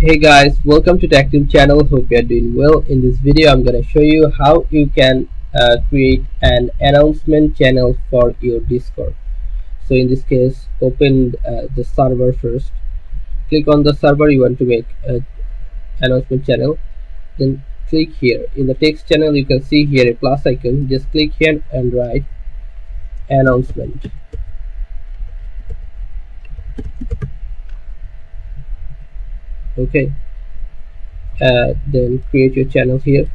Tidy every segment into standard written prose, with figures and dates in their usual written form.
Hey guys, welcome to TechTube channel. Hope you are doing well. In this video I'm going to show you how you can create an announcement channel for your Discord. So in this case, open the server first. Click on the server you want to make an announcement channel. Then click here. In the text channel you can see here a plus icon. Just click here and write announcement. Okay. Then create your channel here.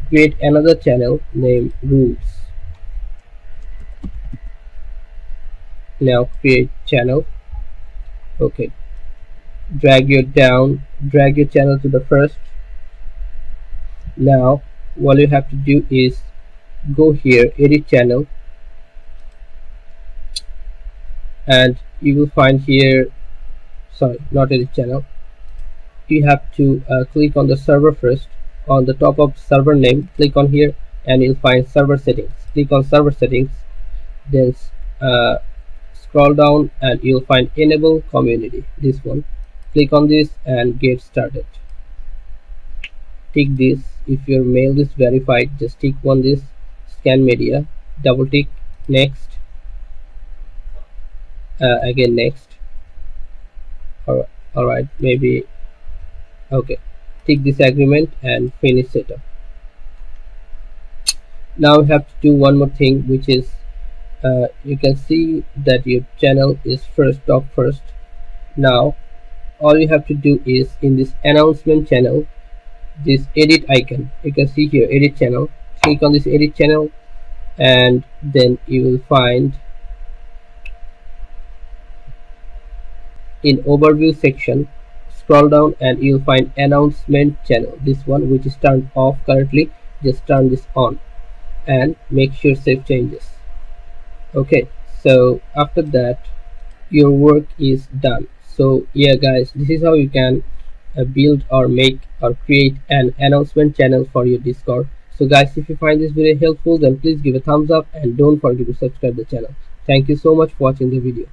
Create another channel named rules. Now create channel. Okay, drag your channel to the first. Now all you have to do is go here, edit channel, and you will find here, sorry, not edit channel, you have to click on the server first. On the top of server name, click on here and you'll find server settings. Click on server settings, then scroll down and you'll find enable community, this one. Click on this and get started. Tick this. If your mail is verified, just tick on this, scan media, double tick, next, again next. Alright, maybe okay, tick this agreement and finish setup. Now we have to do one more thing, which is you can see that your channel is top first. Now all you have to do is in this announcement channel, this edit icon, you can see here edit channel. Click on this edit channel and then you will find in overview section, scroll down and you'll find announcement channel, this one, which is turned off currently. Just turn this on and make sure save changes. Okay, so after that your work is done. So yeah guys, this is how you can build or make or create an announcement channel for your Discord. So guys, if you find this video helpful, then please give a thumbs up and don't forget to subscribe the channel. Thank you so much for watching the video.